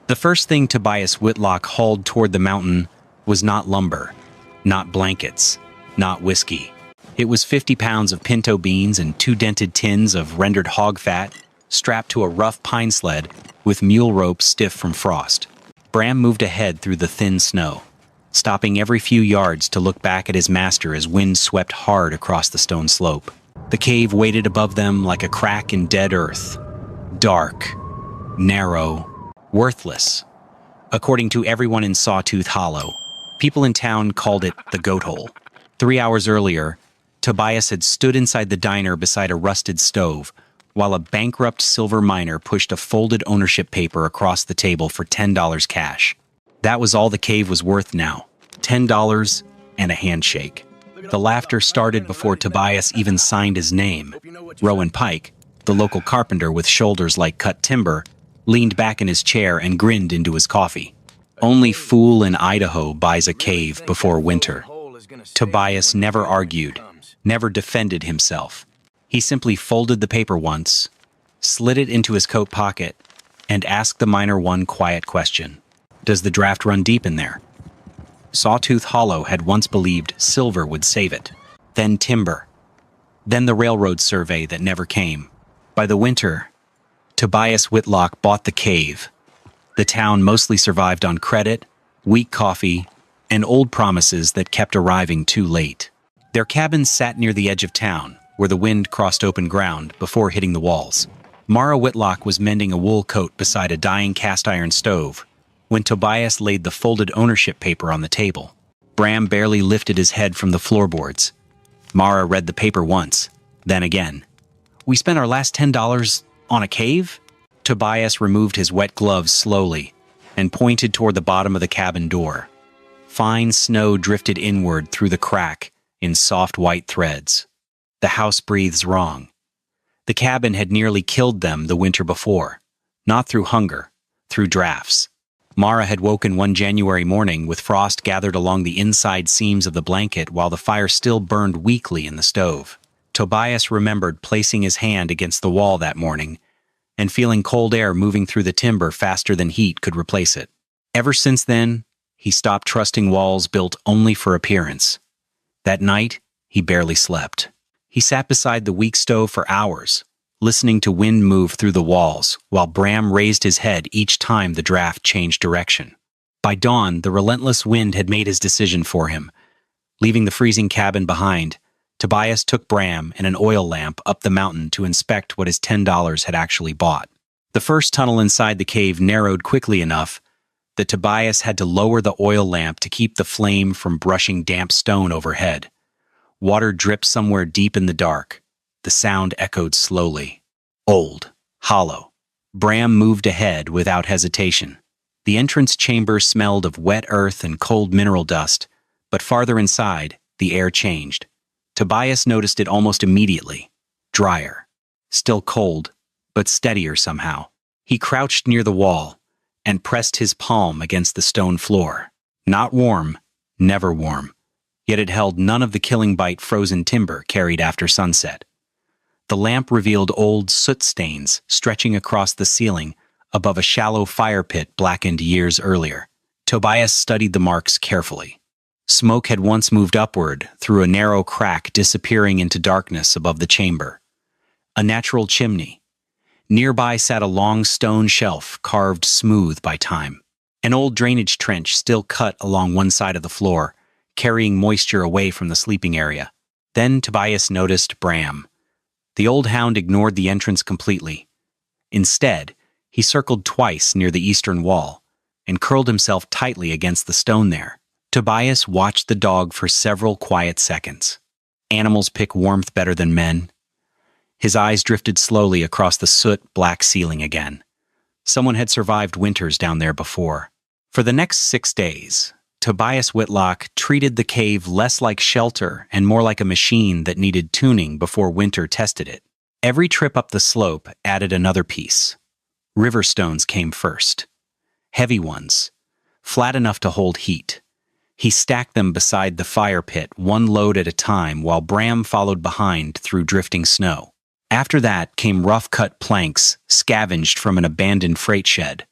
The first thing Tobias Whitlock hauled toward the mountain was not lumber, not blankets, not whiskey. It was 50 pounds of pinto beans and 2 dented tins of rendered hog fat strapped to a rough pine sled with mule rope stiff from frost. Bram moved ahead through the thin snow, stopping every few yards to look back at his master as wind swept hard across the stone slope. The cave waited above them like a crack in dead earth. Dark, narrow, worthless. According to everyone in Sawtooth Hollow, people in town called it the goat hole. 3 hours earlier, Tobias had stood inside the diner beside a rusted stove, while a bankrupt silver miner pushed a folded ownership paper across the table for $10 cash. That was all the cave was worth now, $10 and a handshake. The laughter started before Tobias even signed his name. Rowan Pike, the local carpenter with shoulders like cut timber, leaned back in his chair and grinned into his coffee. Only fool in Idaho buys a cave before winter. Tobias never argued, never defended himself. He simply folded the paper once, slid it into his coat pocket, and asked the miner one quiet question. Does the draft run deep in there? Sawtooth Hollow had once believed silver would save it. Then timber. Then the railroad survey that never came. By the winter, Tobias Whitlock bought the cave. The town mostly survived on credit, weak coffee, and old promises that kept arriving too late. Their cabin sat near the edge of town, where the wind crossed open ground before hitting the walls. Mara Whitlock was mending a wool coat beside a dying cast-iron stove when Tobias laid the folded ownership paper on the table. Bram barely lifted his head from the floorboards. Mara read the paper once, then again. We spent our last $10 on a cave? Tobias removed his wet gloves slowly and pointed toward the bottom of the cabin door. Fine snow drifted inward through the crack in soft white threads. The house breathes wrong. The cabin had nearly killed them the winter before, not through hunger, through drafts. Mara had woken one January morning with frost gathered along the inside seams of the blanket while the fire still burned weakly in the stove. Tobias remembered placing his hand against the wall that morning and feeling cold air moving through the timber faster than heat could replace it. Ever since then, he stopped trusting walls built only for appearance. That night, he barely slept. He sat beside the weak stove for hours, listening to wind move through the walls, while Bram raised his head each time the draft changed direction. By dawn, the relentless wind had made his decision for him. Leaving the freezing cabin behind, Tobias took Bram and an oil lamp up the mountain to inspect what his $10 had actually bought. The first tunnel inside the cave narrowed quickly enough that Tobias had to lower the oil lamp to keep the flame from brushing damp stone overhead. Water dripped somewhere deep in the dark. The sound echoed slowly. Old, hollow. Bram moved ahead without hesitation. The entrance chamber smelled of wet earth and cold mineral dust, but farther inside, the air changed. Tobias noticed it almost immediately. Drier. Still cold, but steadier somehow. He crouched near the wall and pressed his palm against the stone floor. Not warm, never warm. Yet it held none of the killing bite frozen timber carried after sunset. The lamp revealed old soot stains stretching across the ceiling above a shallow fire pit blackened years earlier. Tobias studied the marks carefully. Smoke had once moved upward through a narrow crack disappearing into darkness above the chamber. A natural chimney. Nearby sat a long stone shelf carved smooth by time. An old drainage trench still cut along one side of the floor, carrying moisture away from the sleeping area. Then Tobias noticed Bram. The old hound ignored the entrance completely. Instead, he circled twice near the eastern wall and curled himself tightly against the stone there. Tobias watched the dog for several quiet seconds. Animals pick warmth better than men. His eyes drifted slowly across the soot-black ceiling again. Someone had survived winters down there before. For the next 6 days, Tobias Whitlock treated the cave less like shelter and more like a machine that needed tuning before winter tested it. Every trip up the slope added another piece. River stones came first. Heavy ones, flat enough to hold heat. He stacked them beside the fire pit, one load at a time, while Bram followed behind through drifting snow. After that came rough-cut planks scavenged from an abandoned freight shed.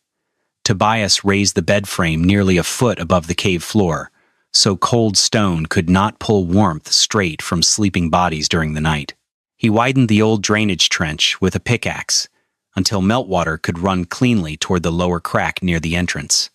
Tobias raised the bed frame nearly a foot above the cave floor, so cold stone could not pull warmth straight from sleeping bodies during the night. He widened the old drainage trench with a pickaxe until meltwater could run cleanly toward the lower crack near the entrance.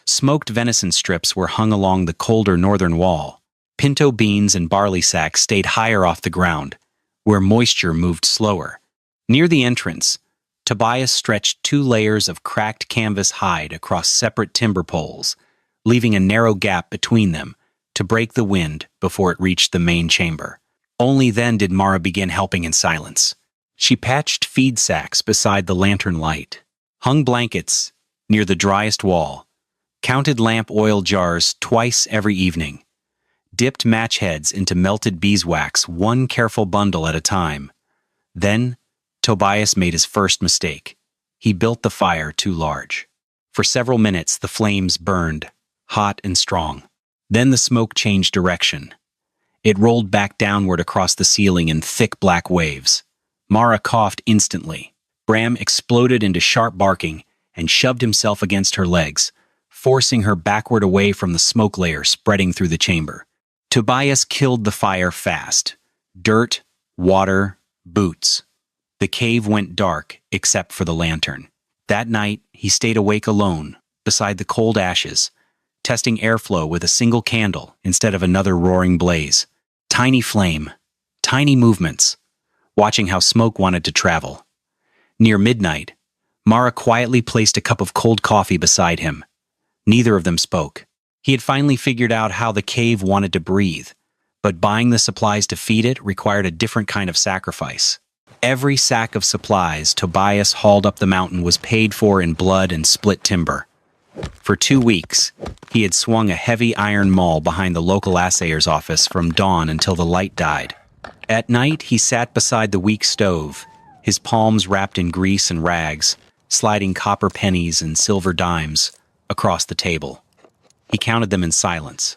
Smoked venison strips were hung along the colder northern wall. Pinto beans and barley sacks stayed higher off the ground, where moisture moved slower. Near the entrance, Tobias stretched 2 layers of cracked canvas hide across separate timber poles, leaving a narrow gap between them to break the wind before it reached the main chamber. Only then did Mara begin helping in silence. She patched feed sacks beside the lantern light, hung blankets near the driest wall, counted lamp oil jars twice every evening, dipped match heads into melted beeswax 1 careful bundle at a time. Then, Tobias made his first mistake. He built the fire too large. For several minutes, the flames burned, hot and strong. Then the smoke changed direction. It rolled back downward across the ceiling in thick black waves. Mara coughed instantly. Bram exploded into sharp barking and shoved himself against her legs, forcing her backward away from the smoke layer spreading through the chamber. Tobias killed the fire fast. Dirt, water, boots. The cave went dark except for the lantern. That night, he stayed awake alone, beside the cold ashes, testing airflow with a single candle instead of another roaring blaze. Tiny flame, tiny movements, watching how smoke wanted to travel. Near midnight, Mara quietly placed a cup of cold coffee beside him. Neither of them spoke. He had finally figured out how the cave wanted to breathe, but buying the supplies to feed it required a different kind of sacrifice. Every sack of supplies Tobias hauled up the mountain was paid for in blood and split timber. For 2 weeks, he had swung a heavy iron maul behind the local assayer's office from dawn until the light died. At night, he sat beside the weak stove, his palms wrapped in grease and rags, sliding copper pennies and silver dimes across the table. He counted them in silence.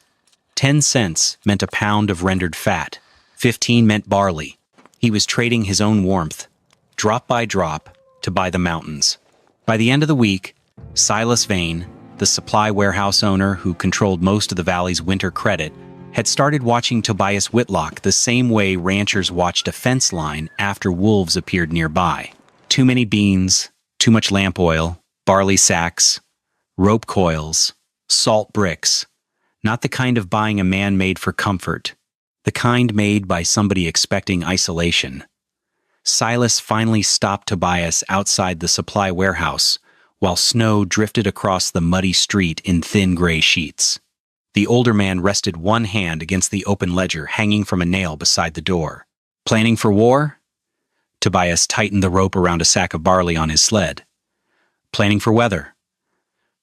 10 cents meant a pound of rendered fat. 15 meant barley. He was trading his own warmth, drop by drop, to buy the mountains. By the end of the week, Silas Vane, the supply warehouse owner who controlled most of the valley's winter credit, had started watching Tobias Whitlock the same way ranchers watched a fence line after wolves appeared nearby. Too many beans, too much lamp oil, barley sacks, rope coils, salt bricks. Not the kind of buying a man made for comfort, the kind made by somebody expecting isolation. Silas finally stopped Tobias outside the supply warehouse while snow drifted across the muddy street in thin gray sheets. The older man rested one hand against the open ledger hanging from a nail beside the door. Planning for war? Tobias tightened the rope around a sack of barley on his sled. Planning for weather?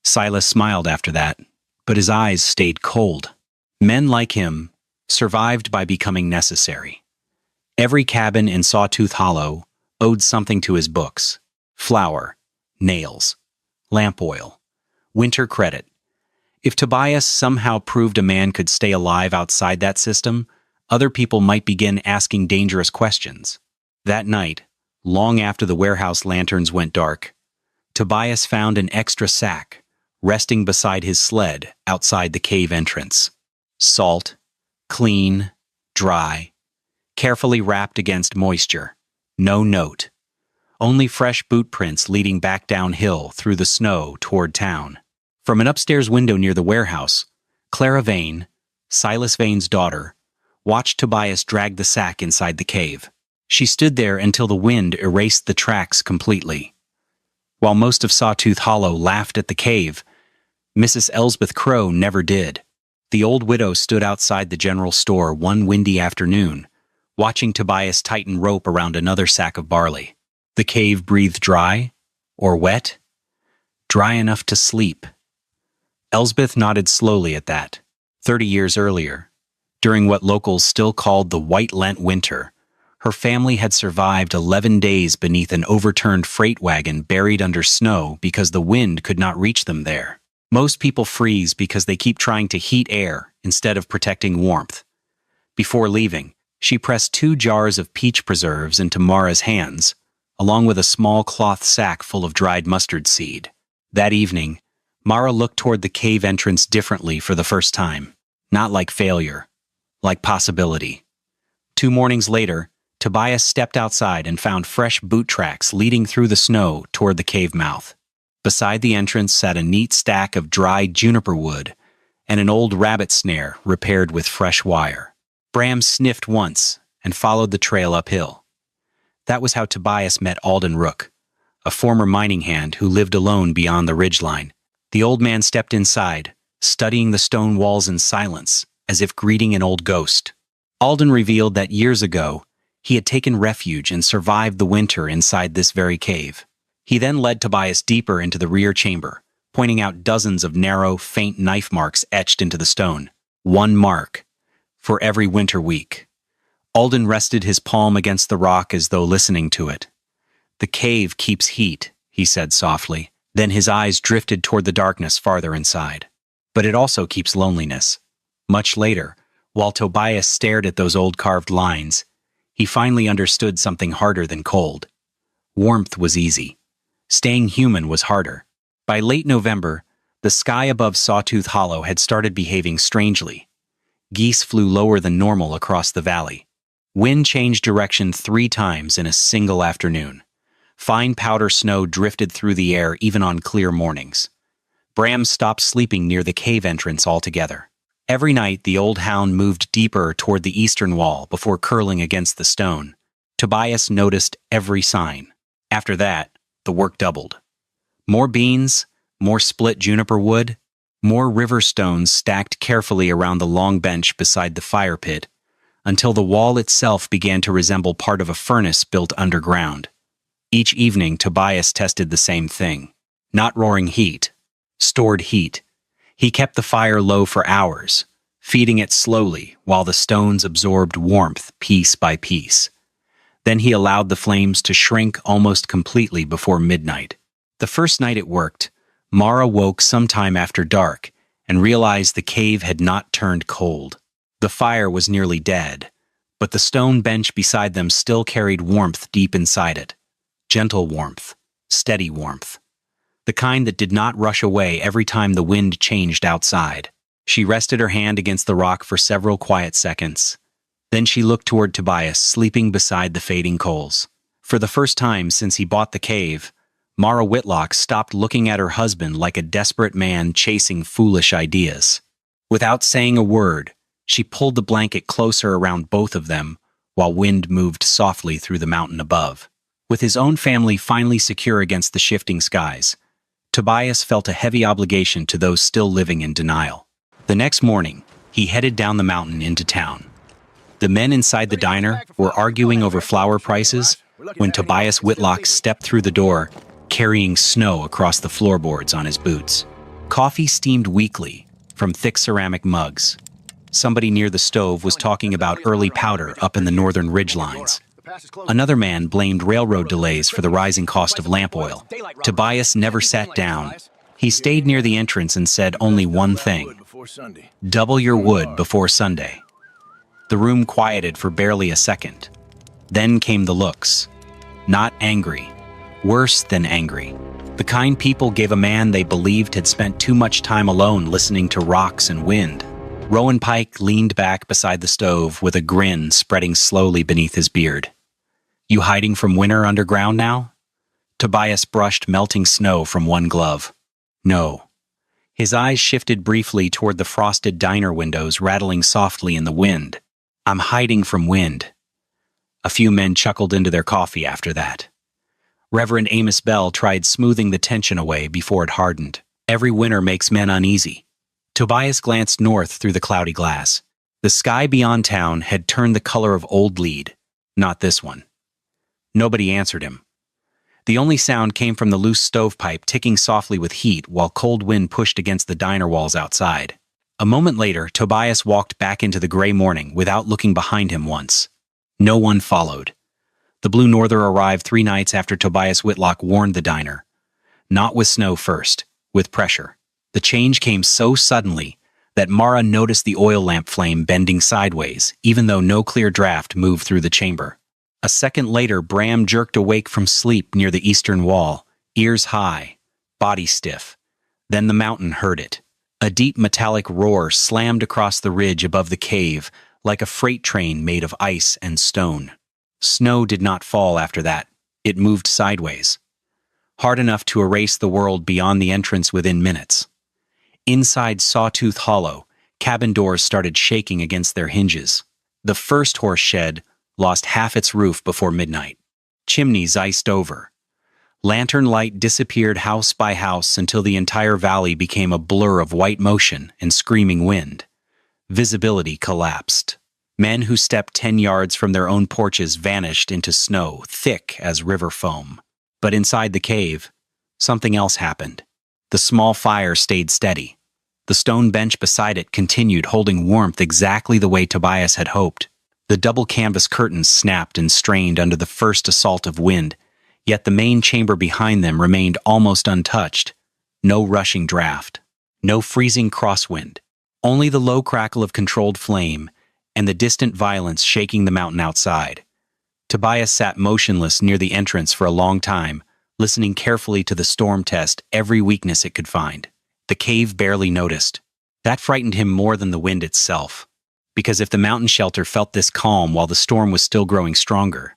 Silas smiled after that, but his eyes stayed cold. Men like him survived by becoming necessary. Every cabin in Sawtooth Hollow owed something to his books: flour, nails, lamp oil, winter credit. If Tobias somehow proved a man could stay alive outside that system, other people might begin asking dangerous questions. That night, long after the warehouse lanterns went dark, Tobias found an extra sack resting beside his sled outside the cave entrance. Salt, clean, dry, carefully wrapped against moisture. No note. Only fresh boot prints leading back downhill through the snow toward town. From an upstairs window near the warehouse, Clara Vane, Silas Vane's daughter, watched Tobias drag the sack inside the cave. She stood there until the wind erased the tracks completely. While most of Sawtooth Hollow laughed at the cave, Mrs. Elsbeth Crow never did. The old widow stood outside the general store one windy afternoon, watching Tobias tighten rope around another sack of barley. The cave breathed dry, or wet, dry enough to sleep. Elsbeth nodded slowly at that. 30 years earlier, during what locals still called the White Lent winter, her family had survived 11 days beneath an overturned freight wagon buried under snow because the wind could not reach them there. Most people freeze because they keep trying to heat air instead of protecting warmth. Before leaving, she pressed 2 jars of peach preserves into Mara's hands, along with a small cloth sack full of dried mustard seed. That evening, Mara looked toward the cave entrance differently for the first time. Not like failure, like possibility. 2 mornings later, Tobias stepped outside and found fresh boot tracks leading through the snow toward the cave mouth. Beside the entrance sat a neat stack of dried juniper wood and an old rabbit snare repaired with fresh wire. Bram sniffed once and followed the trail uphill. That was how Tobias met Alden Rook, a former mining hand who lived alone beyond the ridgeline. The old man stepped inside, studying the stone walls in silence, as if greeting an old ghost. Alden revealed that years ago, he had taken refuge and survived the winter inside this very cave. He then led Tobias deeper into the rear chamber, pointing out dozens of narrow, faint knife marks etched into the stone. One mark for every winter week. Alden rested his palm against the rock as though listening to it. "The cave keeps heat," he said softly. Then his eyes drifted toward the darkness farther inside. "But it also keeps loneliness." Much later, while Tobias stared at those old carved lines, he finally understood something harder than cold. Warmth was easy. Staying human was harder. By late November, the sky above Sawtooth Hollow had started behaving strangely. Geese flew lower than normal across the valley. Wind changed direction 3 times in a single afternoon. Fine powder snow drifted through the air even on clear mornings. Bram stopped sleeping near the cave entrance altogether. Every night, the old hound moved deeper toward the eastern wall before curling against the stone. Tobias noticed every sign. After that, the work doubled. More beans, more split juniper wood, more river stones stacked carefully around the long bench beside the fire pit, until the wall itself began to resemble part of a furnace built underground. Each evening, Tobias tested the same thing. Not roaring heat, stored heat. He kept the fire low for hours, feeding it slowly while the stones absorbed warmth piece by piece. Then he allowed the flames to shrink almost completely before midnight. The first night it worked, Mara woke sometime after dark and realized the cave had not turned cold. The fire was nearly dead, but the stone bench beside them still carried warmth deep inside it. Gentle warmth, steady warmth. The kind that did not rush away every time the wind changed outside. She rested her hand against the rock for several quiet seconds. Then she looked toward Tobias, sleeping beside the fading coals. For the first time since he bought the cave, Mara Whitlock stopped looking at her husband like a desperate man chasing foolish ideas. Without saying a word, she pulled the blanket closer around both of them while wind moved softly through the mountain above. With his own family finally secure against the shifting skies, Tobias felt a heavy obligation to those still living in denial. The next morning, he headed down the mountain into town. The men inside the diner were arguing over flour prices when Tobias Whitlock stepped through the door, carrying snow across the floorboards on his boots. Coffee steamed weakly from thick ceramic mugs. Somebody near the stove was talking about early powder up in the northern ridgelines. Another man blamed railroad delays for the rising cost of lamp oil. Tobias never sat down. He stayed near the entrance and said only one thing: "Double your wood before Sunday." The room quieted for barely a second. Then came the looks. Not angry. Worse than angry. The kind people gave a man they believed had spent too much time alone listening to rocks and wind. Rowan Pike leaned back beside the stove with a grin spreading slowly beneath his beard. "You hiding from winter underground now?" Tobias brushed melting snow from one glove. "No." His eyes shifted briefly toward the frosted diner windows rattling softly in the wind. "I'm hiding from wind." A few men chuckled into their coffee after that. Reverend Amos Bell tried smoothing the tension away before it hardened. "Every winter makes men uneasy." Tobias glanced north through the cloudy glass. The sky beyond town had turned the color of old lead, not this one. Nobody answered him. The only sound came from the loose stovepipe ticking softly with heat while cold wind pushed against the diner walls outside. A moment later, Tobias walked back into the gray morning without looking behind him once. No one followed. The Blue Norther arrived 3 nights after Tobias Whitlock warned the diner. Not with snow first, with pressure. The change came so suddenly that Mara noticed the oil lamp flame bending sideways, even though no clear draft moved through the chamber. A second later, Bram jerked awake from sleep near the eastern wall, ears high, body stiff. Then the mountain heard it. A deep metallic roar slammed across the ridge above the cave, like a freight train made of ice and stone. Snow did not fall after that. It moved sideways, hard enough to erase the world beyond the entrance within minutes. Inside Sawtooth Hollow, cabin doors started shaking against their hinges. The first horse shed lost half its roof before midnight. Chimneys iced over. Lantern light disappeared house by house until the entire valley became a blur of white motion and screaming wind. Visibility collapsed. Men who stepped 10 yards from their own porches vanished into snow, thick as river foam. But inside the cave, something else happened. The small fire stayed steady. The stone bench beside it continued holding warmth exactly the way Tobias had hoped. The double canvas curtains snapped and strained under the first assault of wind, yet the main chamber behind them remained almost untouched. No rushing draft. No freezing crosswind. Only the low crackle of controlled flame and the distant violence shaking the mountain outside. Tobias sat motionless near the entrance for a long time, listening carefully to the storm test every weakness it could find. The cave barely noticed. That frightened him more than the wind itself, because if the mountain shelter felt this calm while the storm was still growing stronger,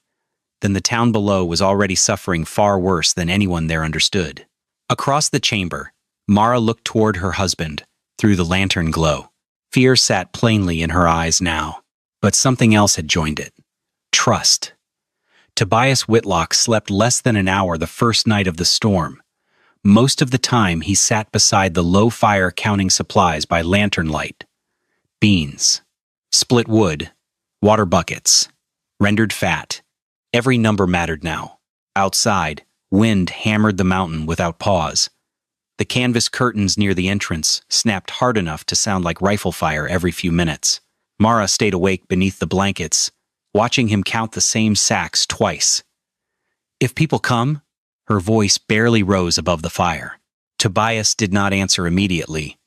then the town below was already suffering far worse than anyone there understood. Across the chamber, Mara looked toward her husband through the lantern glow. Fear sat plainly in her eyes now, but something else had joined it. Trust. Tobias Whitlock slept less than an hour the first night of the storm. Most of the time, he sat beside the low fire counting supplies by lantern light. Beans, split wood, water buckets, rendered fat. Every number mattered now. Outside, wind hammered the mountain without pause. The canvas curtains near the entrance snapped hard enough to sound like rifle fire every few minutes. Mara stayed awake beneath the blankets, watching him count the same sacks twice. "If people come?" Her voice barely rose above the fire. Tobias did not answer immediately.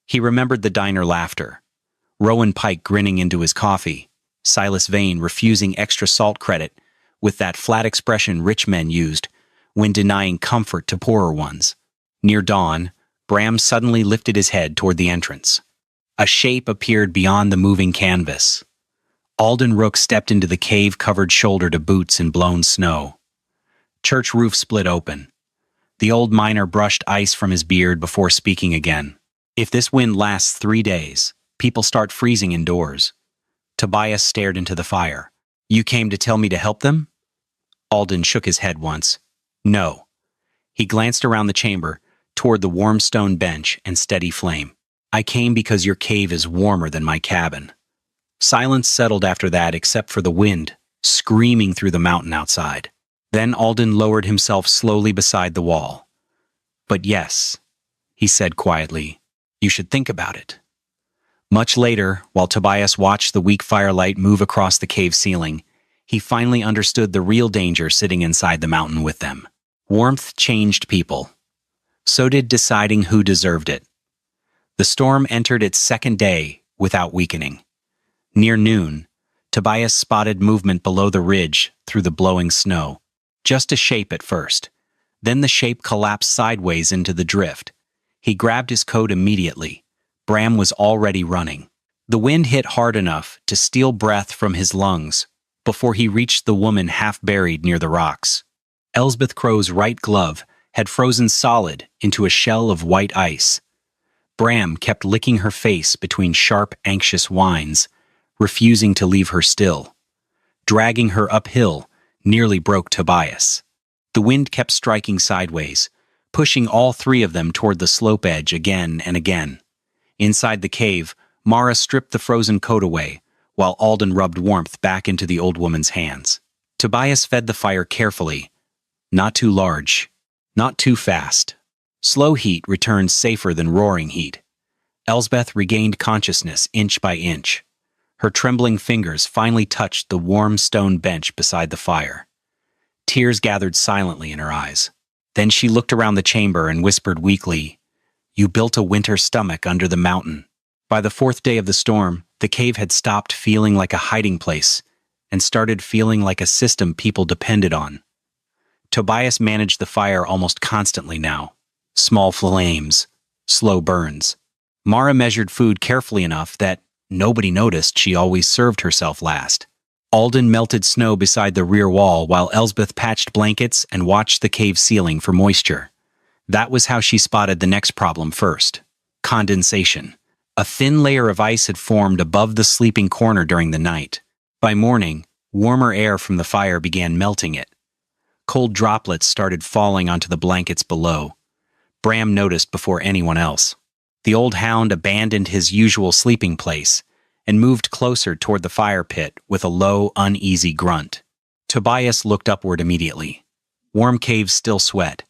He remembered the diner laughter. Rowan Pike grinning into his coffee. Silas Vane refusing extra salt credit with that flat expression rich men used when denying comfort to poorer ones. Near dawn, Bram suddenly lifted his head toward the entrance. A shape appeared beyond the moving canvas. Alden Rook stepped into the cave-covered shoulder to boots in blown snow. Church roof split open. The old miner brushed ice from his beard before speaking again. "If this wind lasts 3 days, people start freezing indoors." Tobias stared into the fire. "You came to tell me to help them?" Alden shook his head once. "No." He glanced around the chamber, toward the warm stone bench and steady flame. "I came because your cave is warmer than my cabin." Silence settled after that except for the wind, screaming through the mountain outside. Then Alden lowered himself slowly beside the wall. "But yes," he said quietly, "you should think about it." Much later, while Tobias watched the weak firelight move across the cave ceiling, he finally understood the real danger sitting inside the mountain with them. Warmth changed people. So did deciding who deserved it. The storm entered its second day without weakening. Near noon, Tobias spotted movement below the ridge through the blowing snow. Just a shape at first. Then the shape collapsed sideways into the drift. He grabbed his coat immediately. Bram was already running. The wind hit hard enough to steal breath from his lungs before he reached the woman half buried near the rocks. Elsbeth Crow's right glove had frozen solid into a shell of white ice. Bram kept licking her face between sharp, anxious whines, refusing to leave her still. Dragging her uphill nearly broke Tobias. The wind kept striking sideways, pushing all 3 of them toward the slope edge again and again. Inside the cave, Mara stripped the frozen coat away, while Alden rubbed warmth back into the old woman's hands. Tobias fed the fire carefully. Not too large, not too fast. Slow heat returned safer than roaring heat. Elsbeth regained consciousness inch by inch. Her trembling fingers finally touched the warm stone bench beside the fire. Tears gathered silently in her eyes. Then she looked around the chamber and whispered weakly, "You built a winter stomach under the mountain." By the 4th day of the storm, the cave had stopped feeling like a hiding place and started feeling like a system people depended on. Tobias managed the fire almost constantly now. Small flames, slow burns. Mara measured food carefully enough that nobody noticed she always served herself last. Alden melted snow beside the rear wall while Elsbeth patched blankets and watched the cave ceiling for moisture. That was how she spotted the next problem first. Condensation. A thin layer of ice had formed above the sleeping corner during the night. By morning, warmer air from the fire began melting it. Cold droplets started falling onto the blankets below. Bram noticed before anyone else. The old hound abandoned his usual sleeping place and moved closer toward the fire pit with a low, uneasy grunt. Tobias looked upward immediately. Warm caves still sweat.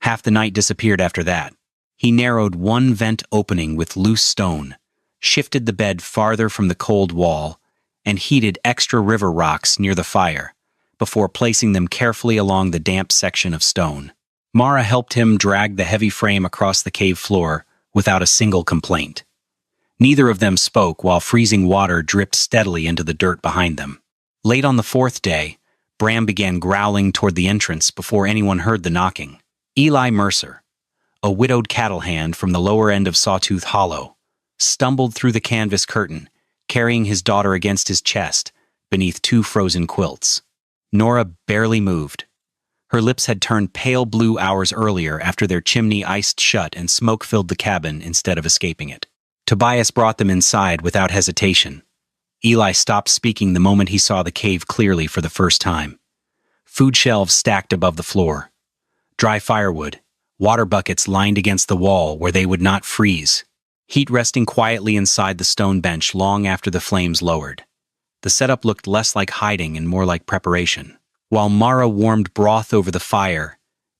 Half the night disappeared after that. He narrowed one vent opening with loose stone, shifted the bed farther from the cold wall, and heated extra river rocks near the fire, before placing them carefully along the damp section of stone. Mara helped him drag the heavy frame across the cave floor without a single complaint. Neither of them spoke while freezing water dripped steadily into the dirt behind them. Late on the fourth day, Bram began growling toward the entrance before anyone heard the knocking. Eli Mercer, a widowed cattle hand from the lower end of Sawtooth Hollow, stumbled through the canvas curtain, carrying his daughter against his chest beneath two frozen quilts. Nora barely moved. Her lips had turned pale blue hours earlier after their chimney iced shut and smoke filled the cabin instead of escaping it. Tobias brought them inside without hesitation. Eli stopped speaking the moment he saw the cave clearly for the first time. Food shelves stacked above the floor. Dry firewood, water buckets lined against the wall where they would not freeze. Heat resting quietly inside the stone bench long after the flames lowered. The setup looked less like hiding and more like preparation. While Mara warmed broth over the fire,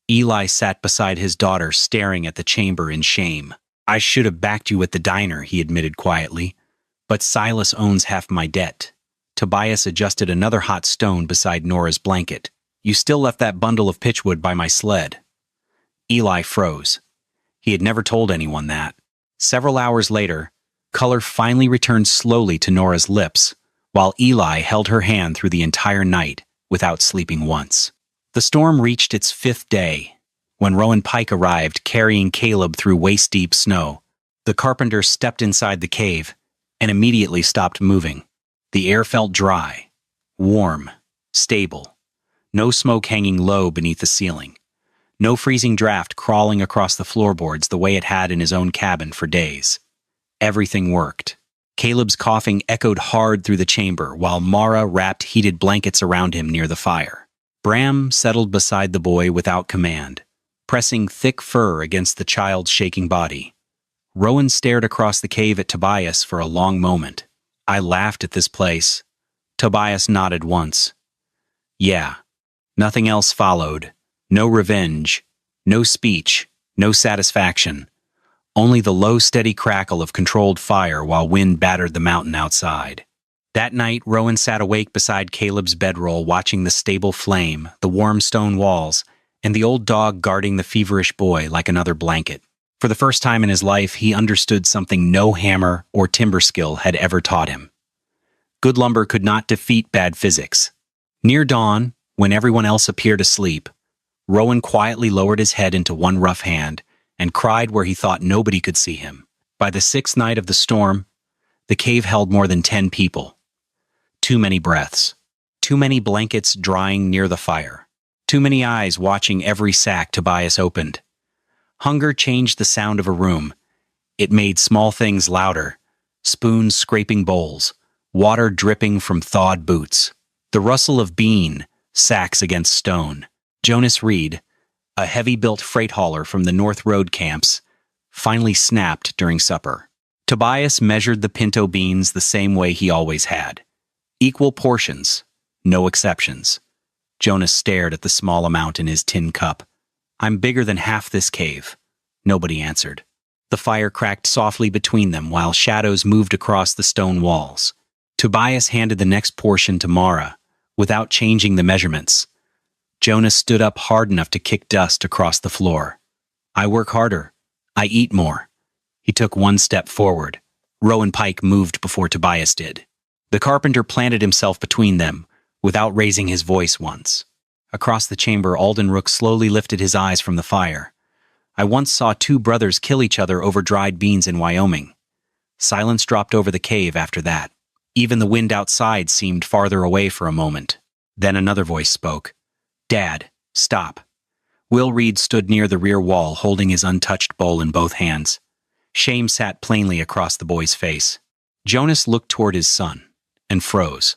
Eli sat beside his daughter staring at the chamber in shame. "I should have backed you at the diner," he admitted quietly, "but Silas owns half my debt." Tobias adjusted another hot stone beside Nora's blanket. "You still left that bundle of pitchwood by my sled." Eli froze. He had never told anyone that. Several hours later, color finally returned slowly to Nora's lips, while Eli held her hand through the entire night without sleeping once. The storm reached its fifth day, when Rowan Pike arrived carrying Caleb through waist-deep snow. The carpenter stepped inside the cave and immediately stopped moving. The air felt dry, warm, stable. No smoke hanging low beneath the ceiling. No freezing draft crawling across the floorboards the way it had in his own cabin for days. Everything worked. Caleb's coughing echoed hard through the chamber while Mara wrapped heated blankets around him near the fire. Bram settled beside the boy without command, pressing thick fur against the child's shaking body. Rowan stared across the cave at Tobias for a long moment. "I laughed at this place." Tobias nodded once. "Yeah." Nothing else followed. No revenge, no speech, no satisfaction. Only the low, steady crackle of controlled fire while wind battered the mountain outside. That night, Rowan sat awake beside Caleb's bedroll watching the stable flame, the warm stone walls, and the old dog guarding the feverish boy like another blanket. For the first time in his life, he understood something no hammer or timber skill had ever taught him. Good lumber could not defeat bad physics. Near dawn, when everyone else appeared asleep, Rowan quietly lowered his head into one rough hand and cried where he thought nobody could see him. By the sixth night of the storm, the cave held more than 10 people. Too many breaths. Too many blankets drying near the fire. Too many eyes watching every sack Tobias opened. Hunger changed the sound of a room. It made small things louder. Spoons scraping bowls. Water dripping from thawed boots. The rustle of bean, sacks against stone. Jonas Reed, a heavy-built freight hauler from the North Road camps, finally snapped during supper. Tobias measured the pinto beans the same way he always had. Equal portions, no exceptions. Jonas stared at the small amount in his tin cup. "I'm bigger than half this cave." Nobody answered. The fire cracked softly between them while shadows moved across the stone walls. Tobias handed the next portion to Mara, without changing the measurements. Jonas stood up hard enough to kick dust across the floor. "I work harder. I eat more." He took one step forward. Rowan Pike moved before Tobias did. The carpenter planted himself between them, without raising his voice once. Across the chamber, Alden Rook slowly lifted his eyes from the fire. I once saw two brothers kill each other over dried beans in Wyoming. Silence dropped over the cave after that. Even the wind outside seemed farther away for a moment. Then another voice spoke. "Dad, stop." Will Reed stood near the rear wall holding his untouched bowl in both hands. Shame sat plainly across the boy's face. Jonas looked toward his son and froze.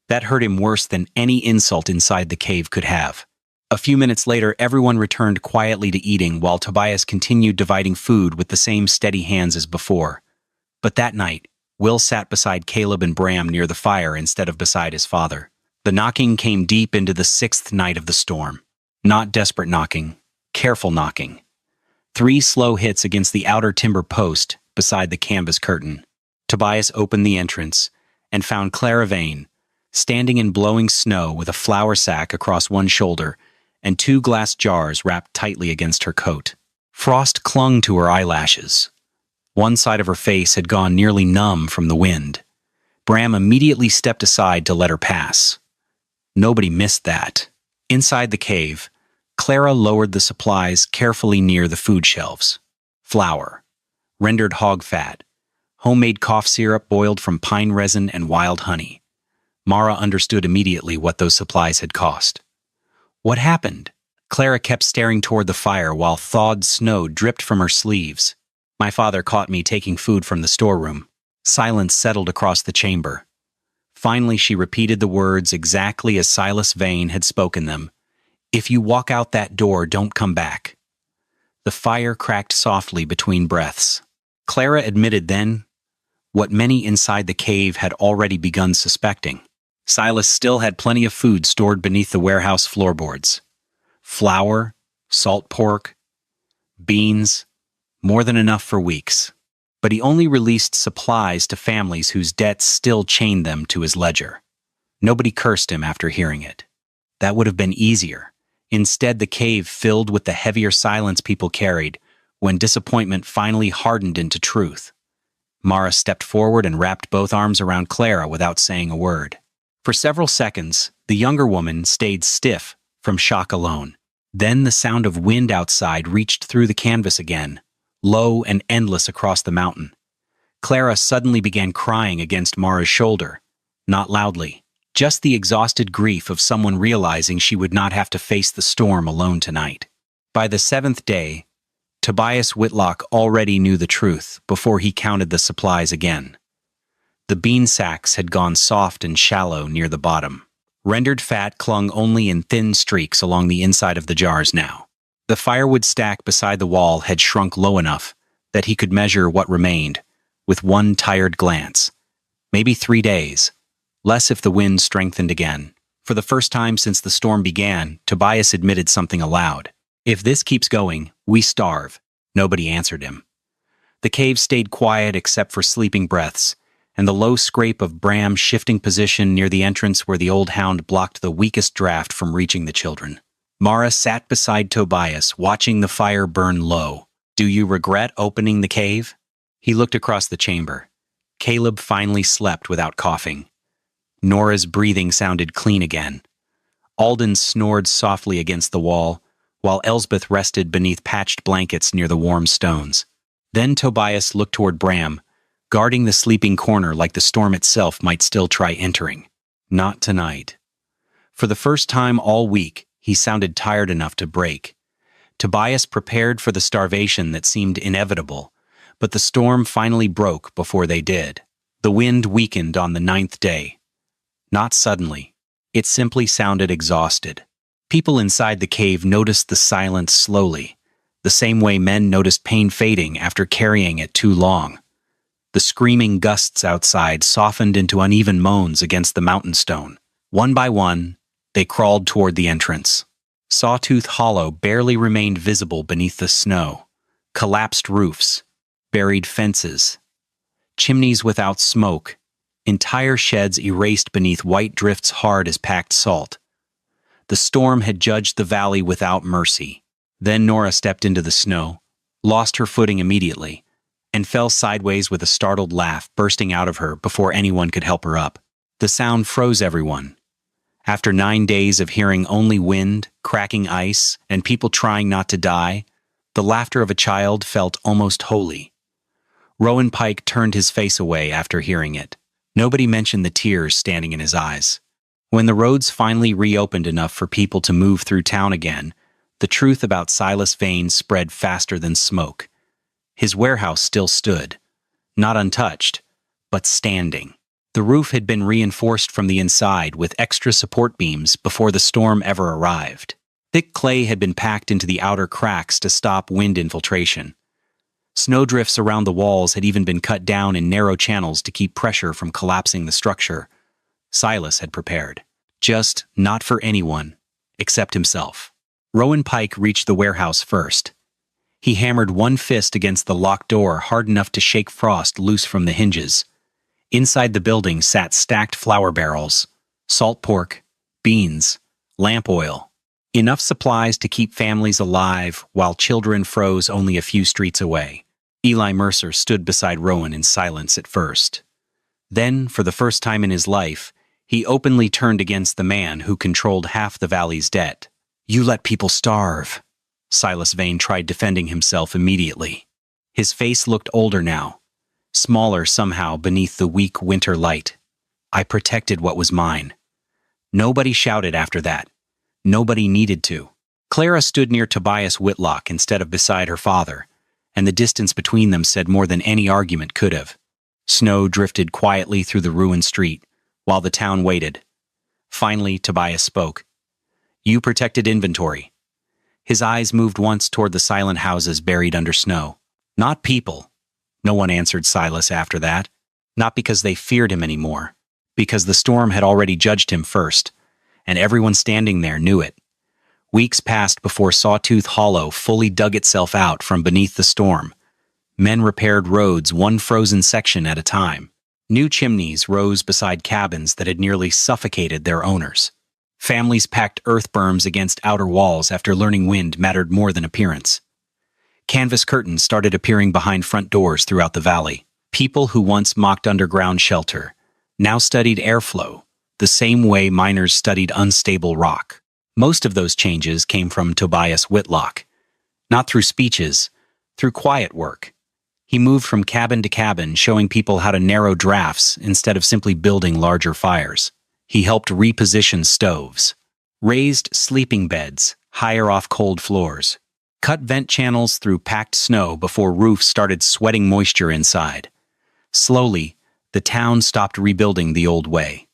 That hurt him worse than any insult inside the cave could have. A few minutes later, everyone returned quietly to eating while Tobias continued dividing food with the same steady hands as before. But that night, Will sat beside Caleb and Bram near the fire instead of beside his father. The knocking came deep into the 6th night of the storm. Not desperate knocking, careful knocking. 3 slow hits against the outer timber post beside the canvas curtain. Tobias opened the entrance and found Clara Vane, standing in blowing snow with a flour sack across one shoulder and 2 glass jars wrapped tightly against her coat. Frost clung to her eyelashes. One side of her face had gone nearly numb from the wind. Bram immediately stepped aside to let her pass. Nobody missed that. Inside the cave, Clara lowered the supplies carefully near the food shelves. Flour, rendered hog fat, homemade cough syrup boiled from pine resin and wild honey. Mara understood immediately what those supplies had cost. What happened? Clara kept staring toward the fire while thawed snow dripped from her sleeves. My father caught me taking food from the storeroom. Silence settled across the chamber. Finally, she repeated the words exactly as Silas Vane had spoken them. "If you walk out that door, don't come back." The fire cracked softly between breaths. Clara admitted then what many inside the cave had already begun suspecting. Silas still had plenty of food stored beneath the warehouse floorboards. Flour, salt pork, beans, more than enough for weeks. But he only released supplies to families whose debts still chained them to his ledger. Nobody cursed him after hearing it. That would have been easier. Instead, the cave filled with the heavier silence people carried when disappointment finally hardened into truth. Mara stepped forward and wrapped both arms around Clara without saying a word. For several seconds, the younger woman stayed stiff from shock alone. Then the sound of wind outside reached through the canvas again, low and endless across the mountain. Clara suddenly began crying against Mara's shoulder, not loudly, just the exhausted grief of someone realizing she would not have to face the storm alone tonight. By the 7th day, Tobias Whitlock already knew the truth before he counted the supplies again. The bean sacks had gone soft and shallow near the bottom. Rendered fat clung only in thin streaks along the inside of the jars now. The firewood stack beside the wall had shrunk low enough that he could measure what remained with one tired glance. Maybe 3 days, less if the wind strengthened again. For the first time since the storm began, Tobias admitted something aloud. "If this keeps going, we starve." Nobody answered him. The cave stayed quiet except for sleeping breaths, and the low scrape of Bram's shifting position near the entrance where the old hound blocked the weakest draft from reaching the children. Mara sat beside Tobias, watching the fire burn low. "Do you regret opening the cave?" He looked across the chamber. Caleb finally slept without coughing. Nora's breathing sounded clean again. Alden snored softly against the wall, while Elsbeth rested beneath patched blankets near the warm stones. Then Tobias looked toward Bram, guarding the sleeping corner like the storm itself might still try entering. Not tonight. For the first time all week, he sounded tired enough to break. Tobias prepared for the starvation that seemed inevitable, but the storm finally broke before they did. The wind weakened on the 9th day. Not suddenly. It simply sounded exhausted. People inside the cave noticed the silence slowly, the same way men noticed pain fading after carrying it too long. The screaming gusts outside softened into uneven moans against the mountain stone. One by one, they crawled toward the entrance. Sawtooth Hollow barely remained visible beneath the snow. Collapsed roofs, buried fences, chimneys without smoke, entire sheds erased beneath white drifts hard as packed salt. The storm had judged the valley without mercy. Then Nora stepped into the snow, lost her footing immediately, and fell sideways with a startled laugh bursting out of her before anyone could help her up. The sound froze everyone. After 9 days of hearing only wind, cracking ice, and people trying not to die, The laughter of a child felt almost holy. Rowan Pike turned his face away after hearing it. Nobody mentioned the tears standing in his eyes. When the roads finally reopened enough for people to move through town again, the truth about Silas Vane spread faster than smoke. His warehouse still stood, not untouched, but standing. The roof had been reinforced from the inside with extra support beams before the storm ever arrived. Thick clay had been packed into the outer cracks to stop wind infiltration. Snowdrifts around the walls had even been cut down in narrow channels to keep pressure from collapsing the structure. Silas had prepared. Just not for anyone, except himself. Rowan Pike reached the warehouse first. He hammered one fist against the locked door hard enough to shake frost loose from the hinges. Inside the building sat stacked flour barrels, salt pork, beans, lamp oil. Enough supplies to keep families alive while children froze only a few streets away. Eli Mercer stood beside Rowan in silence at first. Then, for the first time in his life, he openly turned against the man who controlled half the valley's debt. "You let people starve." Silas Vane tried defending himself immediately. His face looked older now, smaller somehow beneath the weak winter light. "I protected what was mine." Nobody shouted after that. Nobody needed to. Clara stood near Tobias Whitlock instead of beside her father, and the distance between them said more than any argument could have. Snow drifted quietly through the ruined street, while the town waited. Finally, Tobias spoke. "You protected inventory." His eyes moved once toward the silent houses buried under snow. "Not people." No one answered Silas after that. Not because they feared him anymore, because the storm had already judged him first, and everyone standing there knew it. Weeks passed before Sawtooth Hollow fully dug itself out from beneath the storm. Men repaired roads one frozen section at a time. New chimneys rose beside cabins that had nearly suffocated their owners. Families packed earth berms against outer walls after learning wind mattered more than appearance. Canvas curtains started appearing behind front doors throughout the valley. People who once mocked underground shelter now studied airflow, the same way miners studied unstable rock. Most of those changes came from Tobias Whitlock. Not through speeches, through quiet work. He moved from cabin to cabin, showing people how to narrow drafts instead of simply building larger fires. He helped reposition stoves, raised sleeping beds higher off cold floors, cut vent channels through packed snow before roofs started sweating moisture inside. Slowly, the town stopped rebuilding the old way.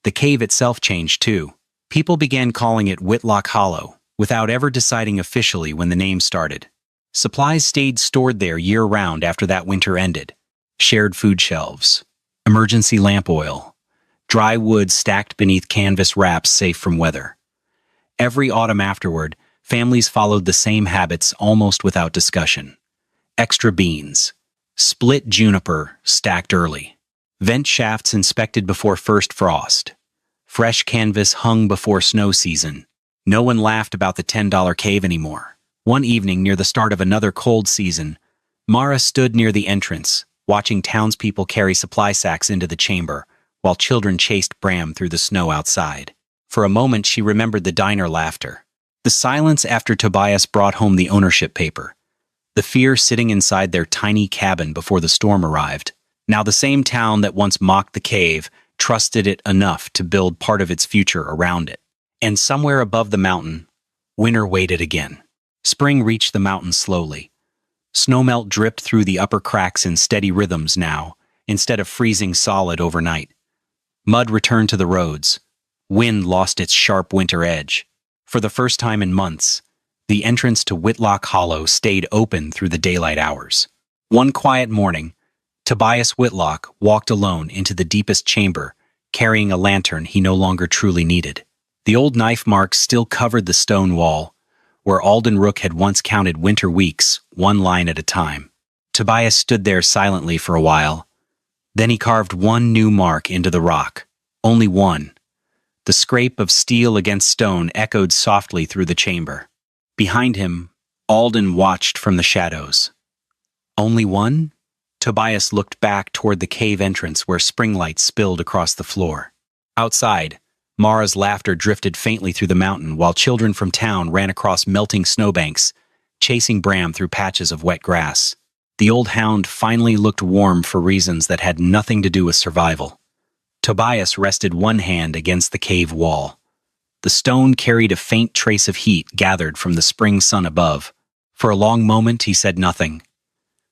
The cave itself changed too. People began calling it Whitlock Hollow, without ever deciding officially when the name started. Supplies stayed stored there year-round after that winter ended. Shared food shelves, emergency lamp oil, dry wood stacked beneath canvas wraps safe from weather. Every autumn afterward, families followed the same habits almost without discussion. Extra beans, split juniper stacked early, vent shafts inspected before first frost, fresh canvas hung before snow season. No one laughed about the $10 cave anymore. One evening near the start of another cold season, Mara stood near the entrance, watching townspeople carry supply sacks into the chamber, while children chased Bram through the snow outside. For a moment she remembered the diner laughter, the silence after Tobias brought home the ownership paper, the fear sitting inside their tiny cabin before the storm arrived. Now the same town that once mocked the cave trusted it enough to build part of its future around it. And somewhere above the mountain, winter waited again. Spring reached the mountain slowly. Snowmelt dripped through the upper cracks in steady rhythms now, instead of freezing solid overnight. Mud returned to the roads. Wind lost its sharp winter edge. For the first time in months, the entrance to Whitlock Hollow stayed open through the daylight hours. One quiet morning, Tobias Whitlock walked alone into the deepest chamber, carrying a lantern he no longer truly needed. The old knife marks still covered the stone wall, where Alden Rook had once counted winter weeks, one line at a time. Tobias stood there silently for a while. Then he carved one new mark into the rock. Only one. The scrape of steel against stone echoed softly through the chamber. Behind him, Alden watched from the shadows. Only one? Tobias looked back toward the cave entrance where spring lights spilled across the floor. Outside, Mara's laughter drifted faintly through the mountain while children from town ran across melting snowbanks, chasing Bram through patches of wet grass. The old hound finally looked warm for reasons that had nothing to do with survival. Tobias rested one hand against the cave wall. The stone carried a faint trace of heat gathered from the spring sun above. For a long moment, he said nothing.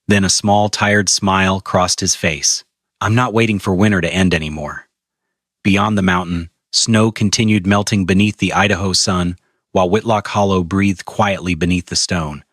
Then a small, tired smile crossed his face. I'm not waiting for winter to end anymore. Beyond the mountain, snow continued melting beneath the Idaho sun, while Whitlock Hollow breathed quietly beneath the stone.